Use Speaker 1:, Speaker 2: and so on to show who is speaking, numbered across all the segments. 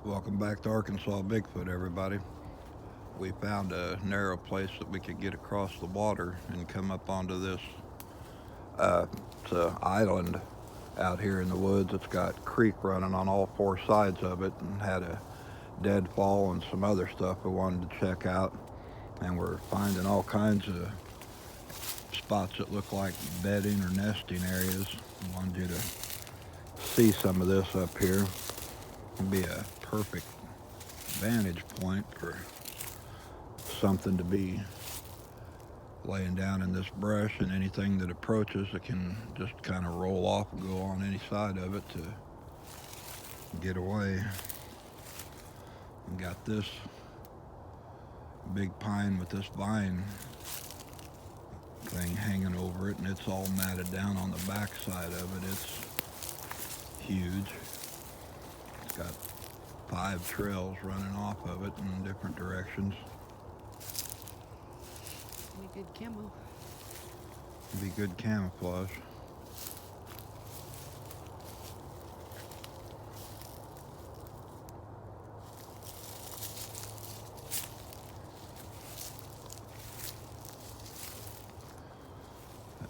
Speaker 1: Welcome back to Arkansas Bigfoot, everybody. We found a narrow place that we could get across the water and come up onto this. It's an island out here in the woods. It's got creek running on all four sides of it and had a deadfall and some other stuff we wanted to check out. And we're finding all kinds of spots that look like bedding or nesting areas. I wanted you to see some of this up here. It'd be a perfect vantage point for something to be laying down in this brush, and anything that approaches it can just kind of roll off and go on any side of it to get away. We got this big pine with this vine thing hanging over it, and it's all matted down on the back side of it. It's huge. It's got 5 trails running off of it in different directions.
Speaker 2: Be good camo.
Speaker 1: It'd be good camouflage.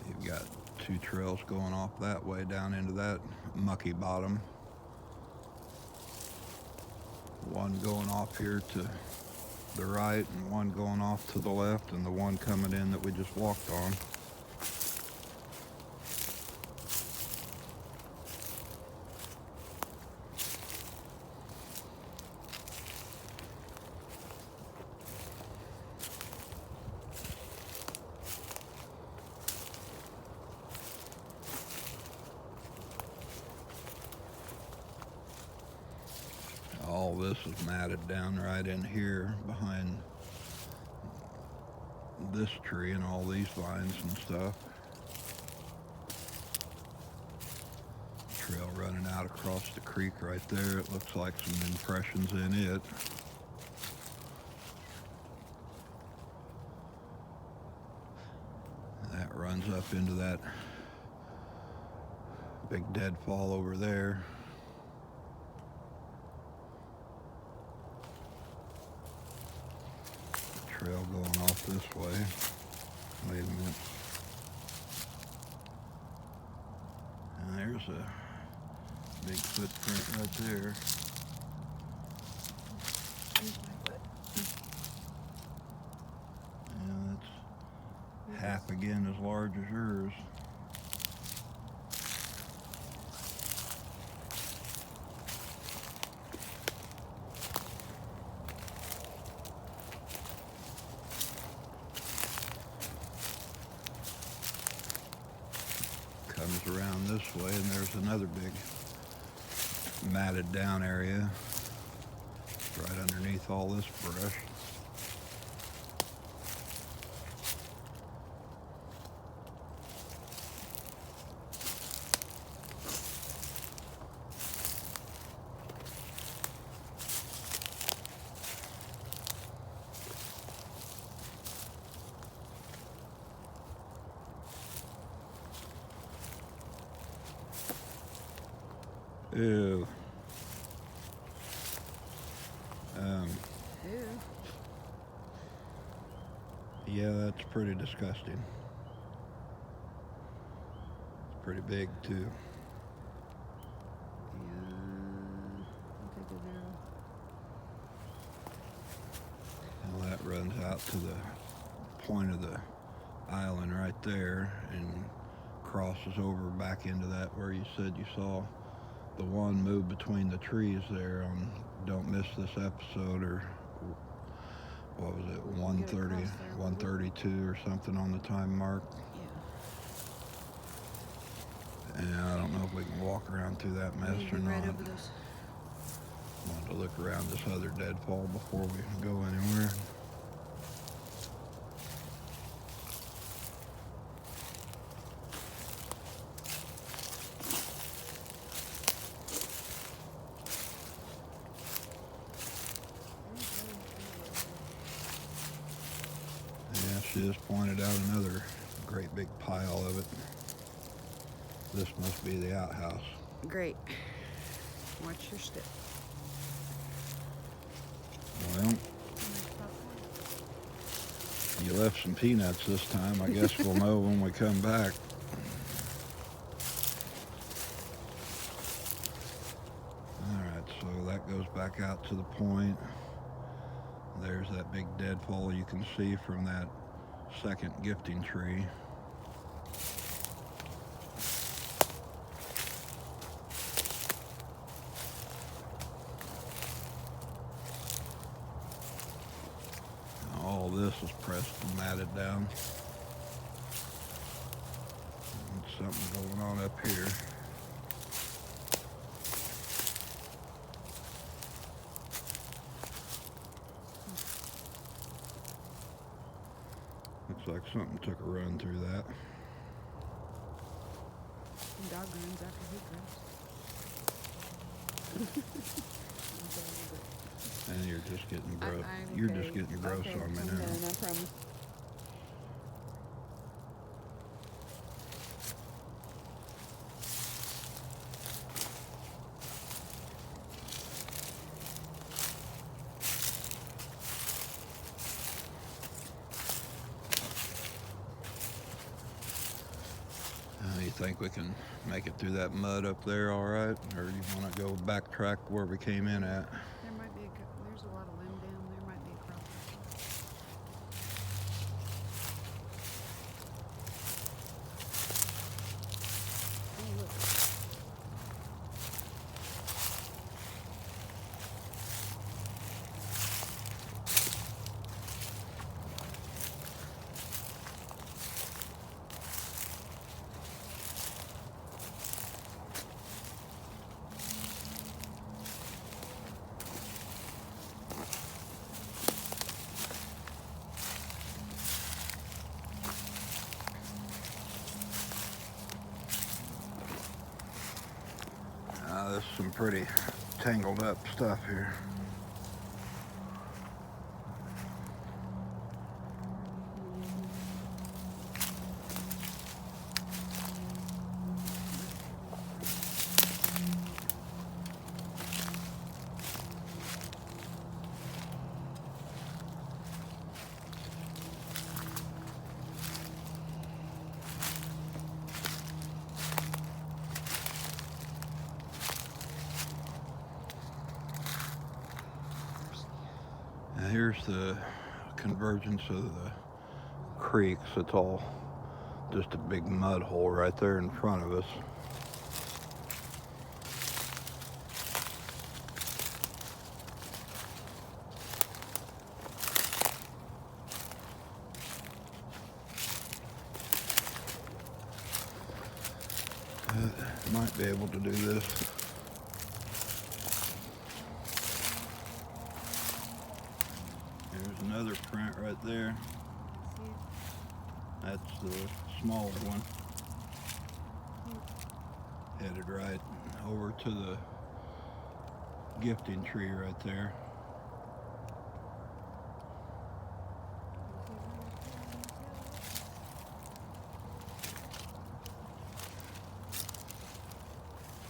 Speaker 1: You've got 2 trails going off that way down into that mucky bottom. One going off here to the right and one going off to the left, and the one coming in that we just walked on. All this is matted down right in here behind this tree and all these vines and stuff. Trail running out across the creek right there. It looks like some impressions in it. That runs up into that big deadfall over there. Trail going off this way. Wait a minute. And there's a big footprint right there.
Speaker 2: Here's my foot.
Speaker 1: Yeah, that's half again as large as yours. Comes around this way, and there's another big matted down area right underneath all this brush. Ew.
Speaker 2: Ew.
Speaker 1: Yeah, that's pretty disgusting. It's pretty big too.
Speaker 2: Yeah. Look at the narrow.
Speaker 1: Well, that runs out to the point of the island right there and crosses over back into that where you said you saw the one move between the trees there on Don't Miss This Episode, or what was it, 130, 132 or something on the time mark.
Speaker 2: Yeah.
Speaker 1: And I don't know if we can walk around through that mess or not.
Speaker 2: Right over this.
Speaker 1: Wanted to look around this other deadfall before we go anywhere. Yeah, she just pointed out another great big pile of it. This must be the outhouse.
Speaker 2: Great. Watch your step.
Speaker 1: left some peanuts this time. I guess we'll know when we come back. Alright, so that goes back out to the point. There's that big deadfall you can see from that second gifting tree. All this is pressed and matted down. There's something going on up here. Looks like something took a run through that.
Speaker 2: Dog runs after he grunts.
Speaker 1: And you're just getting gross.
Speaker 2: I'm
Speaker 1: You're
Speaker 2: okay.
Speaker 1: just getting gross
Speaker 2: Okay,
Speaker 1: on me
Speaker 2: I'm
Speaker 1: now.
Speaker 2: done, I promise.
Speaker 1: You think we can make it through that mud up there all right? Or you want to go backtrack where we came in at?
Speaker 2: There might be there's a lot of limb down. There might be a crop. Oh, look.
Speaker 1: There's some pretty tangled up stuff here. Now here's the convergence of the creeks. It's all just a big mud hole right there in front of us. Might be able to do this. There's another print right there. That's the smaller one. Headed right over to the gifting tree right there.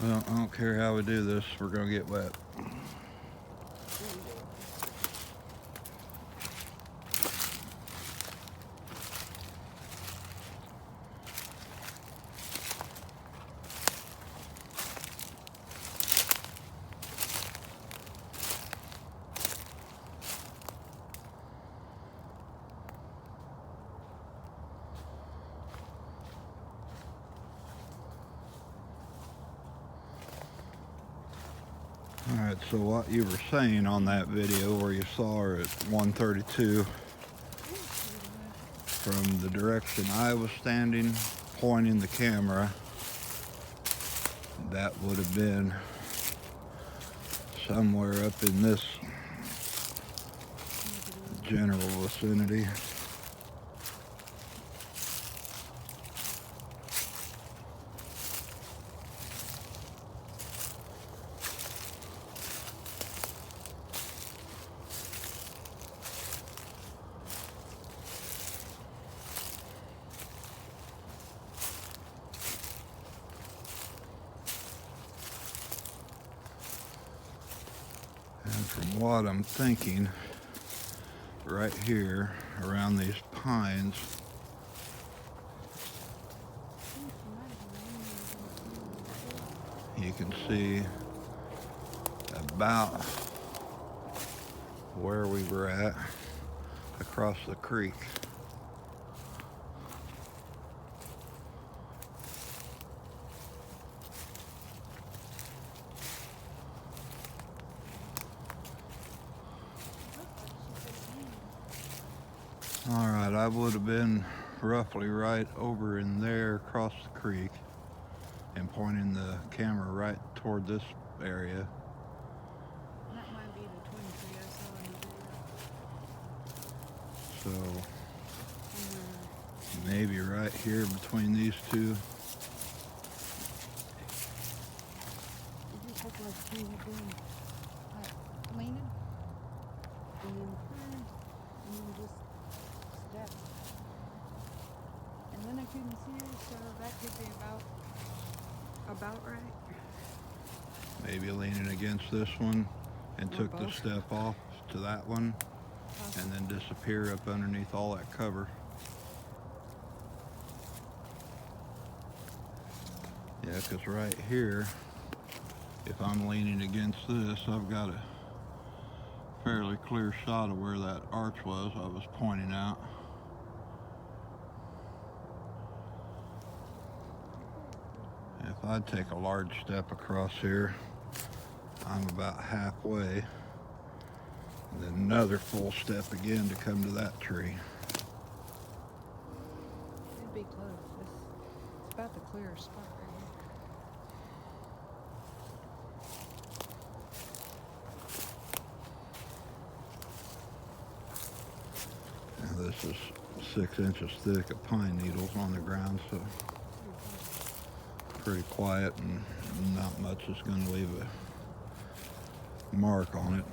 Speaker 1: Well, I don't care how we do this, we're gonna get wet. Alright, so what you were saying on that video where you saw her at 132 from the direction I was standing pointing the camera, that would have been somewhere up in this general vicinity. And from what I'm thinking, right here around these pines, you can see about where we were at across the creek. Alright, I would have been roughly right over in there across the creek and pointing the camera right toward this area.
Speaker 2: That might be the twin tree I saw in the video.
Speaker 1: So maybe right here between these two.
Speaker 2: It just looked like he was doing, like, leaning, and then turned, and then just stepped. And then I couldn't see her, so that could be about right.
Speaker 1: Maybe leaning against this one and
Speaker 2: Or
Speaker 1: took the
Speaker 2: both.
Speaker 1: step off to that one and then disappear up underneath all that cover. Yeah, because right here, if I'm leaning against this, I've got a fairly clear shot of where that arch was I was pointing out. If I take a large step across here, I'm about halfway. And then another full step again to come to that tree.
Speaker 2: It'd be close. It's about the clearest spot right here.
Speaker 1: Now this is 6 inches thick of pine needles on the ground, so pretty quiet and not much is going to leave a mark on it.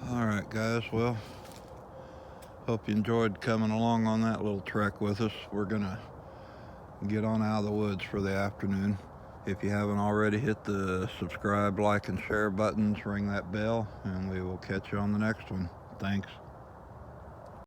Speaker 1: Alright guys, well, hope you enjoyed coming along on that little trek with us. We're gonna get on out of the woods for the afternoon. If you haven't already, hit the subscribe, like, and share buttons, ring that bell, and we will catch you on the next one. Thanks.